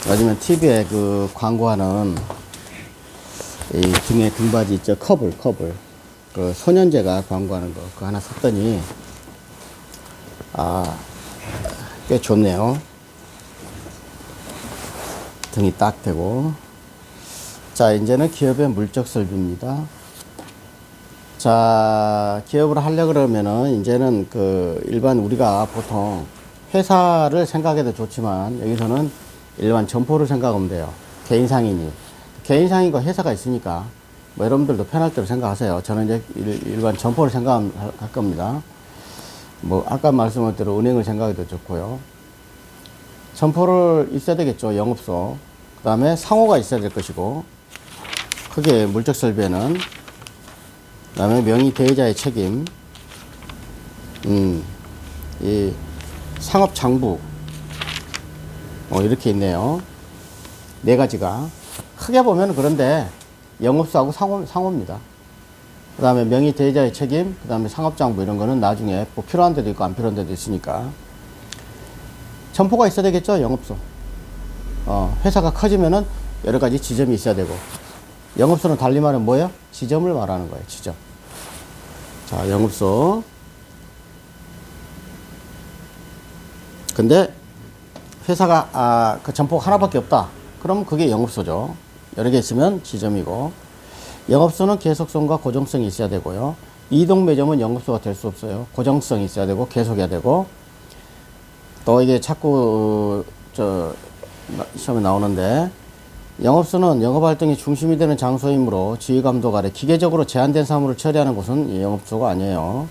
요즘에 TV에 그 광고하는 이 등에 등받이 있죠. 커블. 그 소년제가 광고하는 거. 그거 하나 샀더니, 꽤 좋네요. 등이 딱 되고. 자, 이제는 기업의 물적 설비입니다. 자, 기업을 하려고 그러면은, 이제는 그 일반 우리가 보통 회사를 생각해도 좋지만, 여기서는 일반 점포를 생각하면 돼요. 개인 상인이. 개인 상인과 회사가 있으니까, 뭐 여러분들도 편할 대로 생각하세요. 저는 이제 일반 점포를 생각할 겁니다. 뭐, 아까 말씀한 대로 은행을 생각해도 좋고요. 점포를 있어야 되겠죠. 영업소. 그 다음에 상호가 있어야 될 것이고, 크게 물적 설비에는, 그 다음에 명의 대리자의 책임, 이 상업 장부, 이렇게 있네요. 네 가지가. 크게 보면 그런데 영업소하고 상호입니다. 그 다음에 명의 대리자의 책임, 그 다음에 상업 장부 이런 거는 나중에 뭐 필요한 데도 있고 안 필요한 데도 있으니까. 점포가 있어야 되겠죠, 영업소. 회사가 커지면은 여러 가지 지점이 있어야 되고. 영업소는 달리 말하면 뭐예요? 지점을 말하는 거예요, 지점. 자, 영업소. 근데 회사가 그 점포가 하나밖에 없다. 그럼 그게 영업소죠. 여러 개 있으면 지점이고. 영업소는 계속성과 고정성이 있어야 되고요. 이동 매점은 영업소가 될 수 없어요. 고정성이 있어야 되고 계속해야 되고. 또 이게 자꾸 시험에 나오는데, 영업소는 영업활동의 중심이 되는 장소이므로 지휘감독 아래 기계적으로 제한된 사무를 처리하는 곳은 영업소가 아니에요.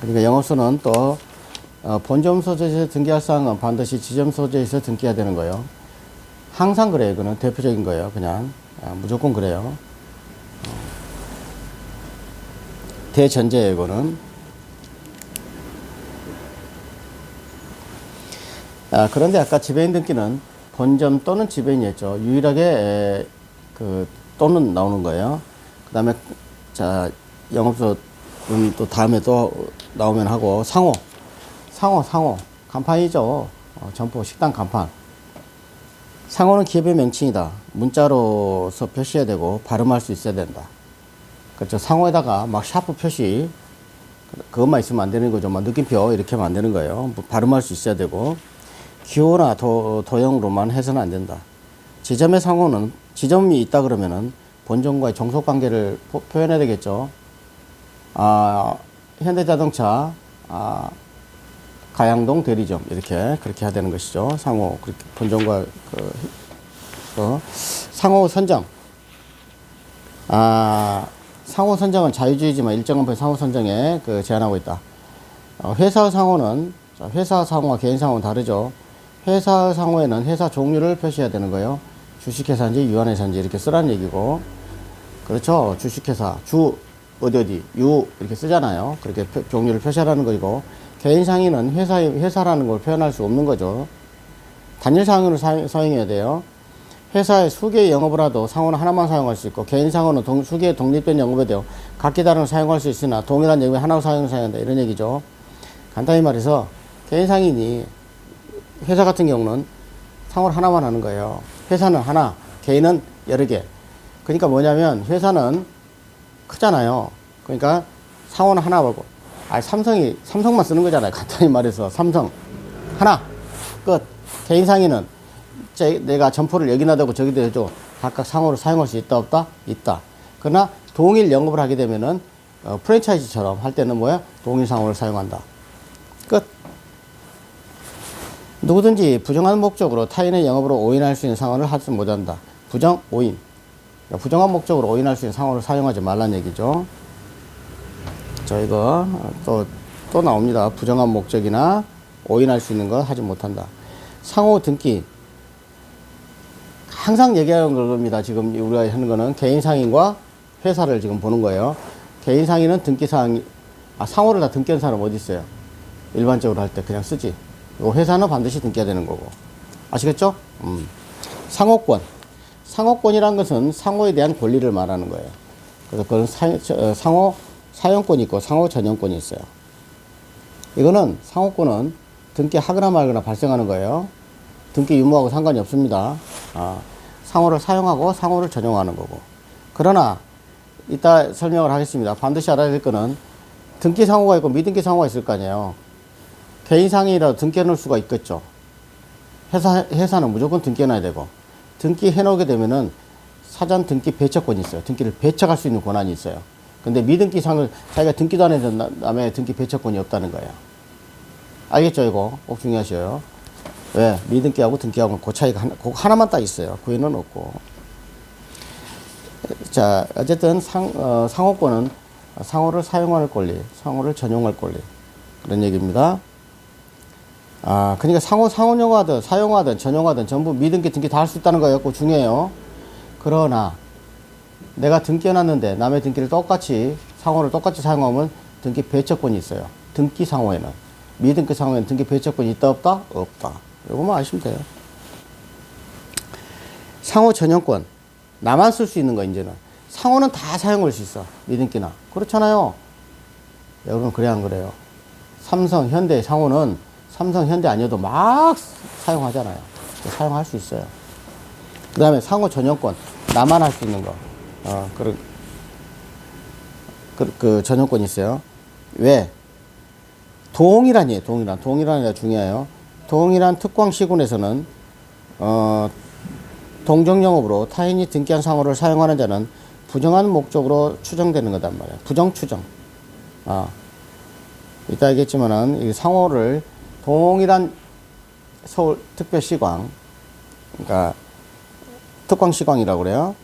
그러니까 영업소는 또 본점 소재에서 등기할 사항은 반드시 지점 소재에서 등기해야 되는 거예요. 항상 그래요. 이거는 대표적인 거예요. 그냥 무조건 그래요. 대전제예요. 이거는. 그런데 아까 지배인 등기는 본점 또는 지배인이었죠. 유일하게 그 또는 나오는 거예요. 그 다음에 자, 영업소는 또 다음에 또 나오면 하고, 상호 간판이죠. 점포 식당 간판. 상호는 기업의 명칭이다. 문자로서 표시해야 되고 발음할 수 있어야 된다. 그렇죠. 상호에다가 막 샤프 표시 그것만 있으면 안 되는 거죠. 막 느낌표 이렇게 하면 안 되는 거예요. 뭐 발음할 수 있어야 되고, 기호나 도형으로만 해서는 안 된다. 지점의 상호는, 지점이 있다 그러면은 본점과의 종속 관계를 표현해야 되겠죠. 현대자동차 가양동 대리점 그렇게 해야 되는 것이죠. 상호, 그렇게 본점과 상호 선정. 상호 선정은 자유주의지만 일정한 부분 상호 선정에 제한하고 있다. 회사 상호는, 회사 상호와 개인 상호는 다르죠. 회사 상호에는 회사 종류를 표시해야 되는 거예요. 주식회사인지 유한회사인지 이렇게 쓰라는 얘기고. 그렇죠. 주식회사, 어디, 이렇게 쓰잖아요. 그렇게 종류를 표시하라는 거고. 개인 상인은 회사라는 걸 표현할 수 없는 거죠. 단일 상호를 사용해야 돼요. 회사에 수개의 영업을 하도 상호는 하나만 사용할 수 있고, 개인 상호는 수개의 독립된 영업에 대해 각기 다른 걸 사용할 수 있으나 동일한 영업에 하나로 사용한다. 이런 얘기죠. 간단히 말해서 개인 상인이, 회사 같은 경우는 상호를 하나만 하는 거예요. 회사는 하나, 개인은 여러 개. 그러니까 뭐냐면 회사는 크잖아요. 그러니까 상호는 하나 보고, 삼성만 쓰는 거잖아요. 간단히 말해서 삼성 하나 끝. 개인 상인은 내가 점포를 여기나 대고 저기다 해줘. 각각 상호를 사용할 수 있다 없다? 있다. 그러나 동일 영업을 하게 되면은 프랜차이즈처럼 할 때는 뭐야? 동일 상호를 사용한다. 끝. 누구든지 부정한 목적으로 타인의 영업으로 오인할 수 있는 상호를 하지 못한다. 부정, 오인. 그러니까 부정한 목적으로 오인할 수 있는 상호를 사용하지 말라는 얘기죠. 이거 또 나옵니다. 부정한 목적이나 오인할 수 있는 거 하지 못한다. 상호 등기. 항상 얘기하는 겁니다. 지금 우리가 하는 거는 개인 상인과 회사를 지금 보는 거예요. 개인 상인은 등기사항, 상호를 다 등기한 사람 어디 있어요? 일반적으로 할 때 그냥 쓰지. 회사는 반드시 등기해야 되는 거고. 아시겠죠? 상호권. 상호권이란 것은 상호에 대한 권리를 말하는 거예요. 그래서 그건 상호 사용권이 있고 상호 전용권이 있어요. 이거는 상호권은 등기하거나 말거나 발생하는 거예요. 등기 유무하고 상관이 없습니다. 상호를 사용하고 상호를 전용하는 거고. 그러나 이따 설명을 하겠습니다. 반드시 알아야 될 거는 등기 상호가 있고 미등기 상호가 있을 거 아니에요. 개인 상이라도 등기해 놓을 수가 있겠죠. 회사는 무조건 등기해 놔야 되고, 등기해 놓게 되면은 사전 등기 배척권이 있어요. 등기를 배척할 수 있는 권한이 있어요. 근데 미등기 상을 자기가 등기도 안 해서 남의 등기 배척권이 없다는 거예요. 알겠죠, 이거? 꼭 중요하셔요. 왜? 미등기하고 등기하고 그 차이가 하나만 딱 있어요. 그 외에는 없고. 자, 어쨌든 상호권은 상호를 사용할 권리, 상호를 전용할 권리. 그런 얘기입니다. 그러니까 상호용하든 사용하든 전용하든 전부 미등기, 등기 다 할 수 있다는 거예요. 그거 중요해요. 그러나 내가 등기해놨는데 남의 등기를 똑같이 상호를 똑같이 사용하면 등기 배척권이 있어요. 등기 상호에는. 미등기 상호에는 등기 배척권이 있다 없다? 없다. 이거만 아시면 돼요. 상호 전용권. 나만 쓸 수 있는 거 이제는. 상호는 다 사용할 수 있어. 미등기나. 그렇잖아요. 여러분 그래 안 그래요? 삼성, 현대 상호는 삼성, 현대 아니어도 막 사용하잖아요. 사용할 수 있어요. 그 다음에 상호 전용권. 나만 할 수 있는 거. 그 전용권이 있어요. 왜? 동일한이에요. 동일한이가 중요해요. 동일한 특광 시군에서는 동정영업으로 타인이 등기한 상호를 사용하는 자는 부정한 목적으로 추정되는 거단 말이에요. 부정 추정. 이따 알겠지만은 이 상호를 동일한 서울 특별시광, 그러니까 특광시광이라고 그래요.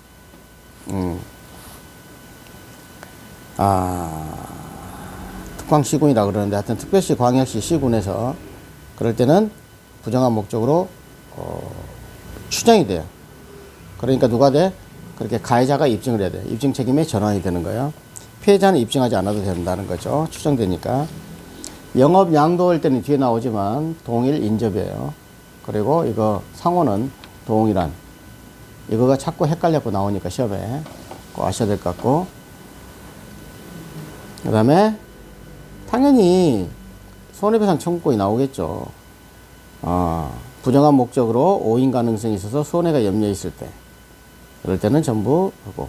특광시군이라고 그러는데 하여튼 특별시 광역시 시군에서 그럴 때는 부정한 목적으로 추정이 돼요. 그러니까 누가 돼? 그렇게 가해자가 입증을 해야 돼. 입증 책임이 전환이 되는 거예요. 피해자는 입증하지 않아도 된다는 거죠. 추정되니까. 영업 양도할 때는 뒤에 나오지만 동일 인접이에요. 그리고 이거 상호는 동일한. 이거가 자꾸 헷갈려고 나오니까 시험에 꼭 아셔야 될 것 같고. 그 다음에 당연히 손해배상 청구권이 나오겠죠. 부정한 목적으로 오인 가능성이 있어서 손해가 염려에 있을 때. 그럴 때는 전부 하고.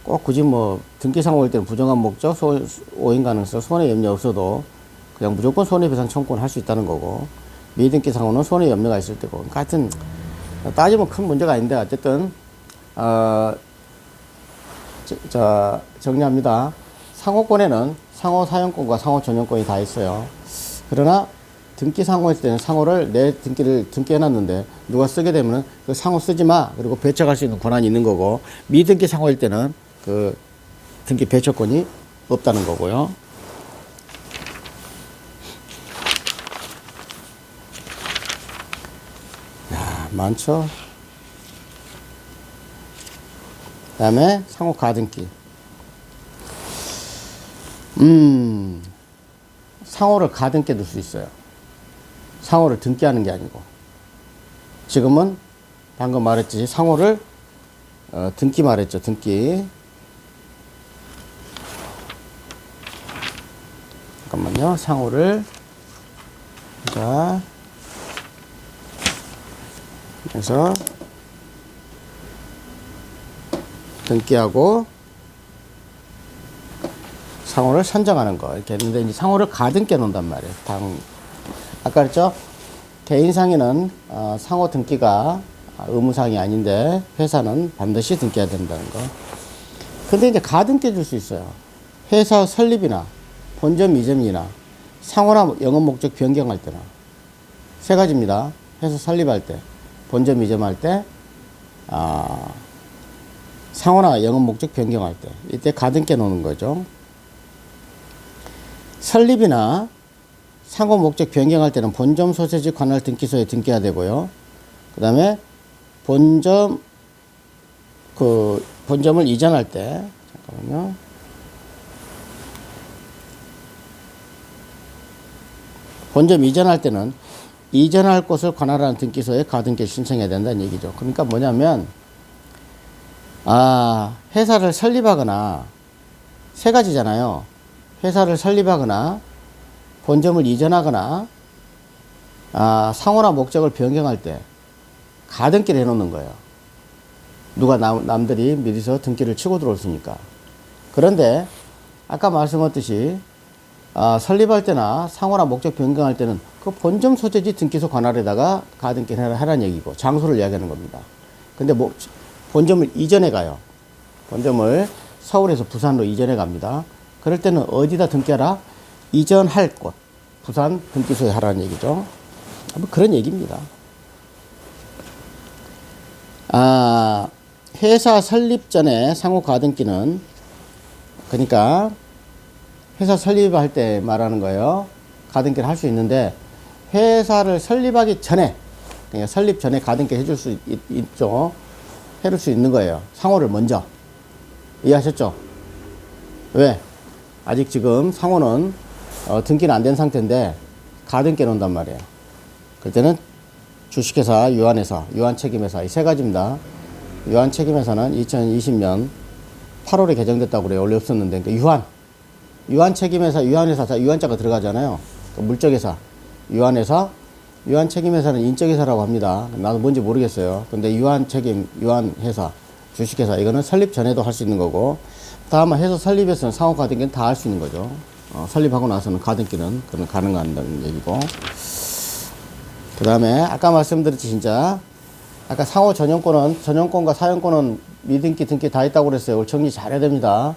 꼭 굳이 뭐 등기상호 올 때는 부정한 목적, 오인 가능성, 손해 염려 없어도 그냥 무조건 손해배상 청구를 할 수 있다는 거고, 미등기 상호는 손해 염려가 있을 때고. 그러니까 하여튼 따지면 큰 문제가 아닌데 어쨌든 정리합니다. 상호권에는 상호 사용권과 상호 전용권이 다 있어요. 그러나 등기 상호일 때는 상호를 내 등기를 등기해놨는데 누가 쓰게 되면 그 상호 쓰지 마. 그리고 배척할 수 있는 권한이 있는 거고, 미등기 상호일 때는 그 등기 배척권이 없다는 거고요. 많죠. 그 다음에 상호 가등기. 상호를 가등기에 넣을 수 있어요. 상호를 등기하는 게 아니고. 지금은 방금 말했지. 상호를 등기 말했죠. 등기. 잠깐만요. 상호를 자 그래서 등기하고 상호를 선정하는 거 이렇게 했는데, 이제 상호를 가등기해 놓는단 말이에요. 아까 그랬죠? 개인상에는 상호 등기가 의무사항이 아닌데 회사는 반드시 등기해야 된다는 거. 근데 이제 가등기해 줄 수 있어요. 회사 설립이나 본점 이전이나 상호나 영업 목적 변경할 때나 세 가지입니다. 회사 설립할 때, 본점 이전할 때, 상호나 영업 목적 변경할 때, 이때 가등기해 놓는 거죠. 설립이나 상호 목적 변경할 때는 본점 소재지 관할 등기소에 등기해야 되고요. 그 다음에 본점을 이전할 때, 잠깐만요. 본점 이전할 때는 이전할 곳을 관할하는 등기소에 가등기 신청해야 된다는 얘기죠. 그러니까 뭐냐면, 회사를 설립하거나, 세 가지잖아요. 회사를 설립하거나, 본점을 이전하거나, 상호나 목적을 변경할 때, 가등기를 해놓는 거예요. 누가 남들이 미리서 등기를 치고 들어올수니까. 그런데 아까 말씀하셨듯이 설립할 때나 상호나 목적 변경할 때는 그 본점 소재지 등기소 관할에다가 가등기를 하라는 얘기고 장소를 이야기하는 겁니다. 근데 본점을 이전해 가요. 본점을 서울에서 부산으로 이전해 갑니다. 그럴 때는 어디다 등기하라? 이전할 곳. 부산 등기소에 하라는 얘기죠. 뭐 그런 얘기입니다. 회사 설립 전에 상호 가등기는 그러니까 회사 설립할 때 말하는 거예요. 가등기를 할 수 있는데 회사를 설립하기 전에 그러니까 설립 전에 가등기 해줄 수 있죠. 해줄 수 있는 거예요. 상호를 먼저. 이해하셨죠? 왜? 아직 지금 상호는 등기는 안 된 상태인데 가등기 놓는단 말이에요. 그럴 때는 주식회사, 유한회사, 유한책임회사 이 세 가지입니다. 유한책임회사는 2020년 8월에 개정됐다고 그래요. 원래 없었는데. 그러니까 유한책임회사, 유한회사, 유한자가 들어가잖아요. 그러니까 물적회사, 유한회사, 유한책임회사는 인적회사라고 합니다. 나도 뭔지 모르겠어요. 근데 유한책임, 유한회사, 주식회사 이거는 설립 전에도 할 수 있는 거고 다만 회사 설립에서는 상호 가등기는 다 할 수 있는 거죠. 설립하고 나서는 가등기는 그러면 가능한다는 얘기고 그 다음에 아까 말씀드렸지 진짜 아까 상호 전용권과 사용권은 미등기 등기 다 있다고 그랬어요. 이걸 정리 잘해야 됩니다.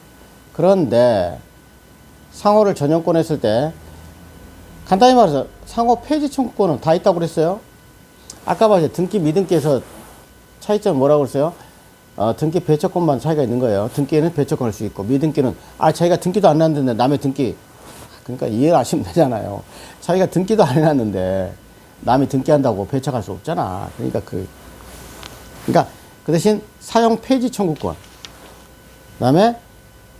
그런데 상호를 전용권 했을 때 간단히 말해서 상호 폐지 청구권은 다 있다고 그랬어요. 아까 말했죠. 등기 미등기에서 차이점은 뭐라고 그랬어요? 등기 배척권만 차이가 있는 거예요. 등기에는 배척권을 할 수 있고 미등기는 자기가 등기도 안 해놨는데 남의 등기 그러니까 이해를 하시면 되잖아요. 자기가 등기도 안 해놨는데 남이 등기한다고 배척할 수 없잖아. 그러니까 그 대신 사용 폐지 청구권 그 다음에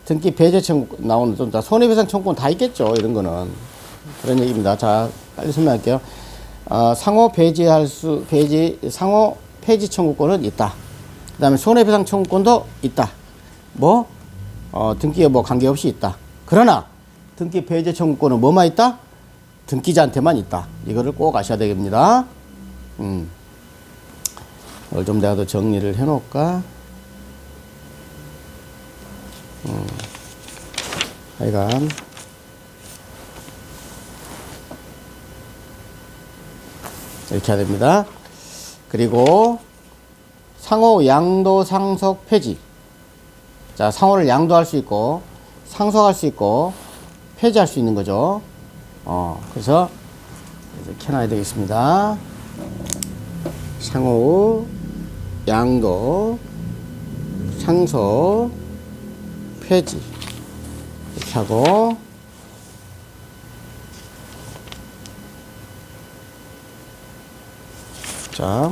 등기 배제 청구권 나오는 좀 손해배상 청구권 다 있겠죠. 이런 거는 그런 얘기입니다. 자 빨리 설명할게요. 상호 상호 폐지 청구권은 있다. 그 다음에 손해배상 청구권도 있다. 등기에 관계없이 있다. 그러나 등기 배제 청구권은 뭐만 있다? 등기자한테만 있다. 이거를 꼭 아셔야 되겠습니다. 이걸 좀 내가 더 정리를 해 놓을까? 하여간 이렇게 해야 됩니다. 그리고 상호 양도 상속 폐지. 자, 상호를 양도할 수 있고 상속할 수 있고 폐지할 수 있는 거죠. 그래서 이렇게 해놔야 되겠습니다. 상호 양도 상속 폐지 이렇게 하고 자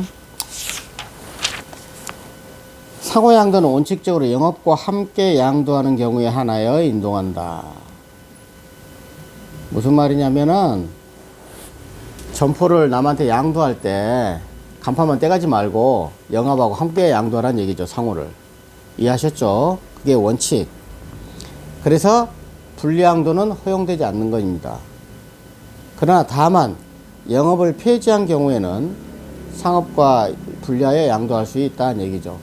상호 양도는 원칙적으로 영업과 함께 양도하는 경우에 하나여 인동한다. 무슨 말이냐면은 점포를 남한테 양도할 때 간판만 떼가지 말고 영업하고 함께 양도하라는 얘기죠. 상호를 이해하셨죠? 그게 원칙. 그래서 분리양도는 허용되지 않는 것입니다. 그러나 다만 영업을 폐지한 경우에는 상업과 분리하여 양도할 수 있다는 얘기죠.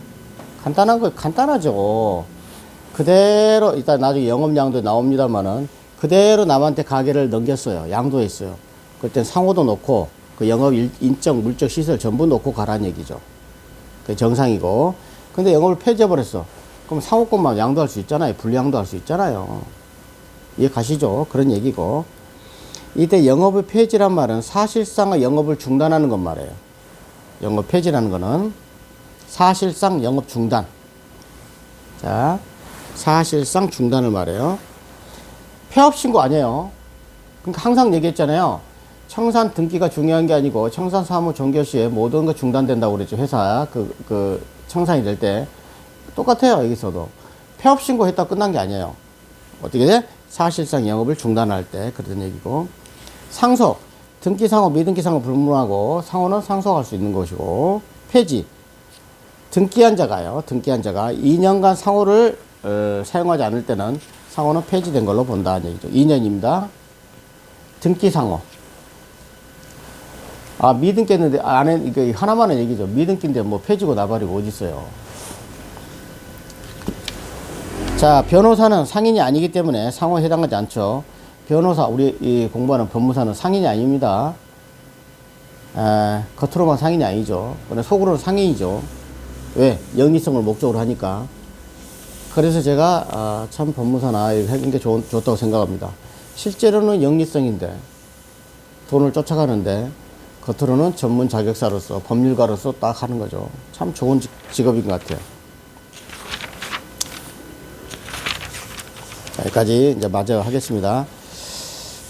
간단한 거 간단하죠. 그대로 일단 나중에 영업 양도 나옵니다만은 그대로 남한테 가게를 넘겼어요. 양도했어요. 그때 상호도 놓고 그 영업 인적 물적 시설 전부 놓고 가라는 얘기죠. 그게 정상이고. 근데 영업을 폐지해버렸어. 그럼 상호권만 양도할 수 있잖아요. 분리양도할 수 있잖아요. 이해 가시죠? 그런 얘기고. 이때 영업의 폐지란 말은 사실상의 영업을 중단하는 것 말이에요. 영업 폐지라는 거는 사실상 영업 중단. 자, 사실상 중단을 말해요. 폐업 신고 아니에요. 그러니까 항상 얘기했잖아요. 청산 등기가 중요한 게 아니고 청산 사무 종결 시에 모든 거 중단된다고 그랬죠. 회사 청산이 될 때 똑같아요. 여기서도 폐업 신고했다 끝난 게 아니에요. 어떻게 돼? 사실상 영업을 중단할 때 그런 얘기고. 상속 등기상호 미등기상호 불문하고 상호는 상속할 수 있는 것이고. 폐지 등기한 자가요. 등기한 자가 2년간 상호를 사용하지 않을 때는 상호는 폐지된 걸로 본다는 얘기죠. 2년입니다. 등기상호 아, 미등 깼는데, 안에, 이거 하나만은 얘기죠. 미등 낀데 뭐 폐지고 나발이고 어디 있어요. 자, 변호사는 상인이 아니기 때문에 상호에 해당하지 않죠. 변호사, 우리 이 공부하는 법무사는 상인이 아닙니다. 겉으로만 상인이 아니죠. 근데 속으로는 상인이죠. 왜? 영리성을 목적으로 하니까. 그래서 제가 참 법무사나 하는 게 좋다고 생각합니다. 실제로는 영리성인데 돈을 쫓아가는데 겉으로는 전문 자격사로서 법률가로서 딱 하는 거죠. 참 좋은 직업인 것 같아요. 여기까지 이제 마저 하겠습니다.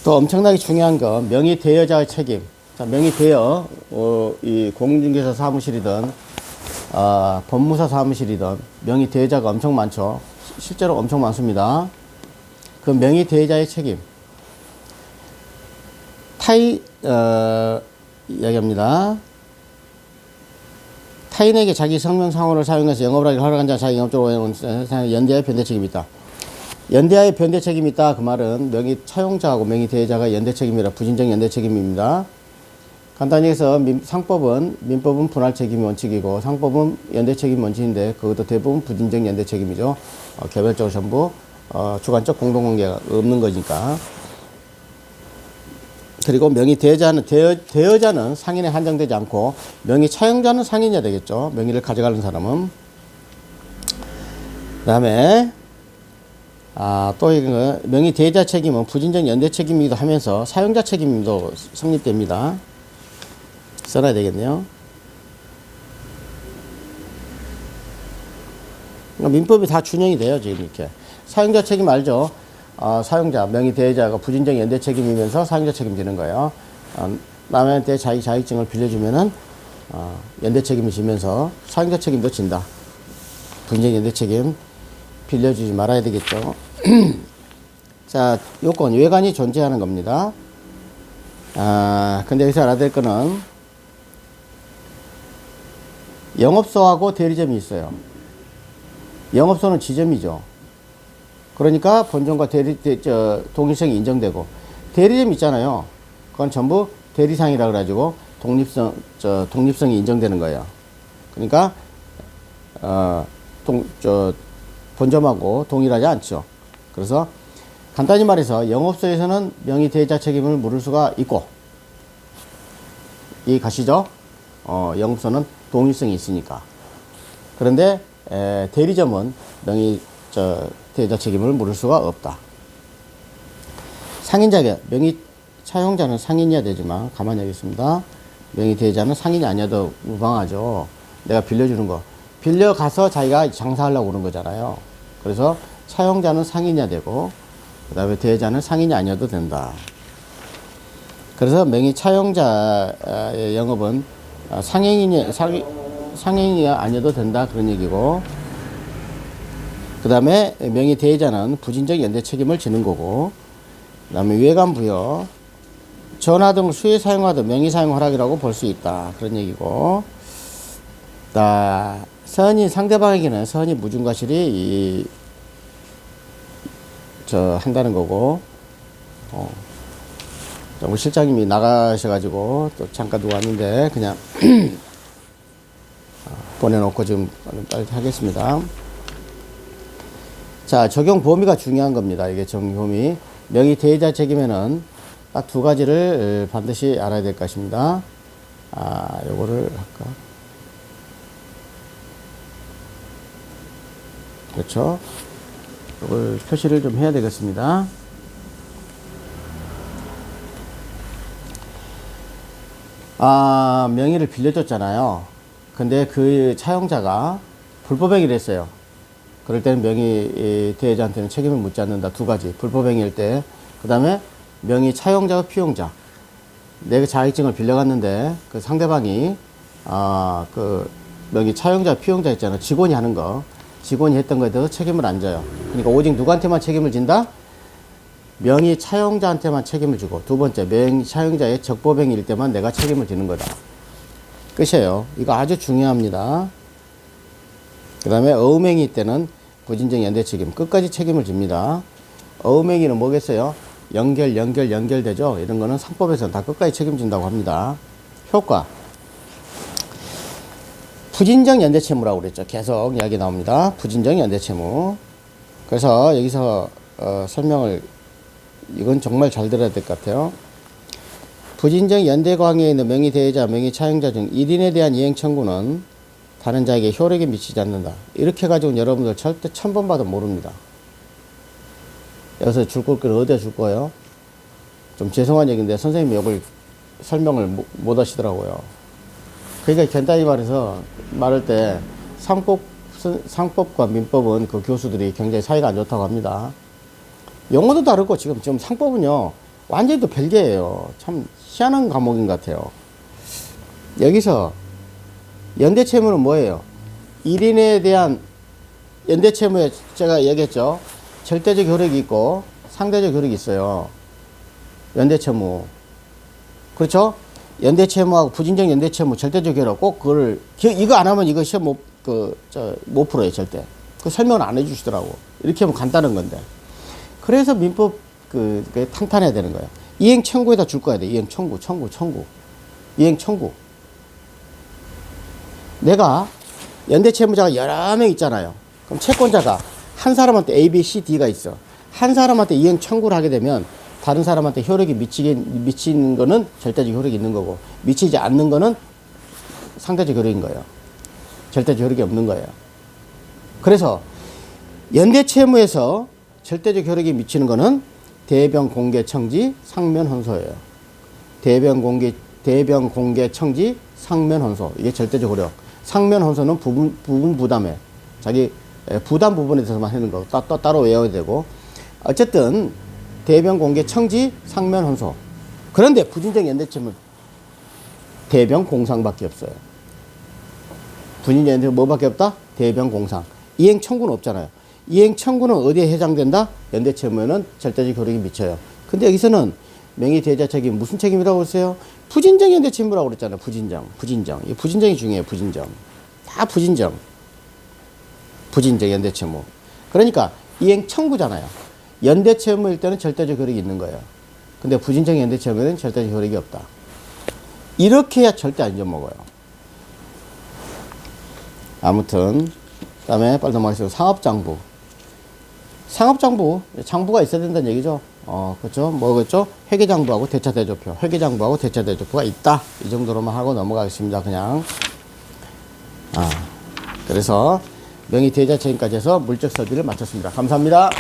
또 엄청나게 중요한 거 명의 대여자의 책임. 자, 명의 대여, 이 공인중개사 사무실이든 법무사 사무실이든 명의 대여자가 엄청 많죠. 실제로 엄청 많습니다. 그 명의 대여자의 책임. 이야기합니다. 타인에게 자기 성명상호를 사용해서 영업을 하기를 허락한 자 자기 영업적으로 연대하여 변대 책임이 있다. 연대하여 변대 책임이 있다. 그 말은 명의 차용자하고 명의 대여자가 연대 책임이라 부진적 연대 책임입니다. 간단히 해서 상법은 민법은 분할 책임이 원칙이고 상법은 연대 책임 원칙인데 그것도 대부분 부진적 연대 책임이죠. 개별적으로 전부 주관적 공동관계가 없는 거니까. 그리고 명의 대여자는 상인에 한정되지 않고 명의 차용자는 상인이어야 되겠죠. 명의를 가져가는 사람은. 그 다음에 또 이거 명의 대여자 책임은 부진적 연대 책임이기도 하면서 사용자 책임도 성립됩니다. 써놔야 되겠네요. 민법이 다 준용이 돼요. 지금 이렇게. 사용자 책임 알죠? 사용자, 명의 대여자가 부진적 연대 책임이면서 사용자 책임지는 거예요. 남한테 자기 자격증을 빌려주면은 연대 책임을 지면서 사용자 책임도 진다. 부진적 연대 책임 빌려주지 말아야 되겠죠. 자, 요건, 외관이 존재하는 겁니다. 근데 여기서 알아야 될 거는 영업소하고 대리점이 있어요. 영업소는 지점이죠. 그러니까 본점과 동일성이 인정되고, 대리점 있잖아요. 그건 전부 대리상이라 그래가지고 독립성이 인정되는 거예요. 그러니까 본점하고 동일하지 않죠. 그래서 간단히 말해서 영업소에서는 명의 대여자 책임을 물을 수가 있고, 이 가시죠? 영업소는 동일성이 있으니까. 그런데 대리점은 명의 대여자 책임을 물을 수가 없다. 상인 자격, 명의 차용자는 상인이어야 되지만 가만히 하겠습니다. 명의 대여자는 상인이 아니어도 무방하죠. 내가 빌려주는 거. 빌려가서 자기가 장사하려고 그러는 거잖아요. 그래서 차용자는 상인이어야 되고 그 다음에 대여자는 상인이 아니어도 된다. 그래서 명의 차용자의 영업은 상인이 아니어도 된다. 그런 얘기고, 그 다음에 명의 대여자는 부진적 연대 책임을 지는 거고, 그 다음에 외관 부여, 전화 등을 수의 사용하도 명의 사용 허락이라고 볼 수 있다. 그런 얘기고, 선이 상대방에게는 선이 무중과실이 한다는 거고, 우리 실장님이 나가셔가지고 또 잠깐 누가 왔는데 그냥 보내놓고 지금 빨리 하겠습니다. 자, 적용 범위가 중요한 겁니다. 이게 적용 범위. 명의 대여자 책임에는 딱 두 가지를 반드시 알아야 될 것입니다. 요거를 할까? 그렇죠. 이걸 표시를 좀 해야 되겠습니다. 명의를 빌려줬잖아요. 근데 그 차용자가 불법행위를 했어요. 그럴 때는 명의 대여자한테는 책임을 묻지 않는다. 두 가지. 불법행위일 때. 그 다음에 명의 차용자와 피용자. 내가 자격증을 빌려갔는데 그 상대방이 그 명의 차용자, 피용자 있잖아요. 직원이 하는 거. 직원이 했던 거에 대해서 책임을 안 져요. 그러니까 오직 누구한테만 책임을 진다? 명의 차용자한테만 책임을 지고, 두 번째, 명의 차용자의 적법행위일 때만 내가 책임을 지는 거다. 끝이에요. 이거 아주 중요합니다. 그 다음에 어음행위 때는 부진적 연대 책임, 끝까지 책임을 집니다. 어음행위는 뭐겠어요? 연결되죠? 이런 거는 상법에서는 다 끝까지 책임진다고 합니다. 효과. 부진정 연대채무라고 그랬죠. 계속 이야기 나옵니다. 부진정 연대채무. 그래서 여기서 설명을, 이건 정말 잘 들어야 될 것 같아요. 부진정 연대관계에 있는 명의대여자, 명의차용자 중 1인에 대한 이행 청구는 다른 자에게 효력이 미치지 않는다. 이렇게 해가지고 여러분들 절대 1000번 봐도 모릅니다. 여기서 줄 걸 어디에 줄 거예요? 좀 죄송한 얘기인데 선생님이 이걸 설명을 못 하시더라고요. 그러니까 간단히 말해서 말할 때 상법과 민법은 그 교수들이 굉장히 사이가 안 좋다고 합니다. 용어도 다르고 지금 상법은요 완전히 또 별개예요. 참 희한한 과목인 것 같아요. 여기서 연대채무는 뭐예요? 1인에 대한 연대채무에 제가 얘기했죠. 절대적 효력이 있고 상대적 효력이 있어요. 연대채무. 그렇죠? 연대채무하고 부진정 연대채무 절대적 효력 꼭 그걸 이거 안 하면 이거 시험 못 풀어요 절대. 그 설명을 안 해주시더라고. 이렇게 하면 간단한 건데. 그래서 민법 탄탄해야 되는 거예요. 이행 청구에다 줄 거야 돼. 이행 청구. 이행 청구. 내가 연대채무자가 여러 명 있잖아요. 그럼 채권자가 한 사람한테 A, B, C, D가 있어. 한 사람한테 이행 청구를 하게 되면 다른 사람한테 효력이 미치는 거는 절대적 효력이 있는 거고, 미치지 않는 거는 상대적 효력인 거예요. 절대적 효력이 없는 거예요. 그래서 연대채무에서 절대적 효력이 미치는 거는 대변 공개 청지 상면 혼소예요. 대변 공개 청지 상면 혼소. 이게 절대적 효력. 상면 혼소는 부분 부담에 자기 부담 부분에 대해서만 하는 거 따로 외워야 되고, 어쨌든 대변 공개 청지 상면 혼소. 그런데 부진정 연대채무 대변 공상밖에 없어요. 부진정 연대채무 뭐밖에 없다? 대변 공상. 이행 청구는 없잖아요. 이행 청구는 어디에 해당된다? 연대채무에는 절대적 효력이 미쳐요. 근데 여기서는 명의대여자 책임 무슨 책임이라고 그랬어요? 부진정 연대채무라고 그랬잖아요. 부진정. 이 부진정이 중요해요. 부진정. 다 부진정 연대채무. 그러니까 이행 청구잖아요. 연대채무일 때는 절대적 효력이 있는 거예요. 근데 부진정 연대채무에는 절대적 효력이 없다. 이렇게 해야 절대 안 잊어먹어요. 아무튼 그 다음에 빨리 넘어가겠습니다. 장부가 있어야 된다는 얘기죠. 그렇죠? 뭐겠죠? 회계장부하고 대차대조표. 회계장부하고 대차대조표가 있다. 이 정도로만 하고 넘어가겠습니다. 그냥. 그래서 명의대여자 책임까지 해서 물적 설비를 마쳤습니다. 감사합니다.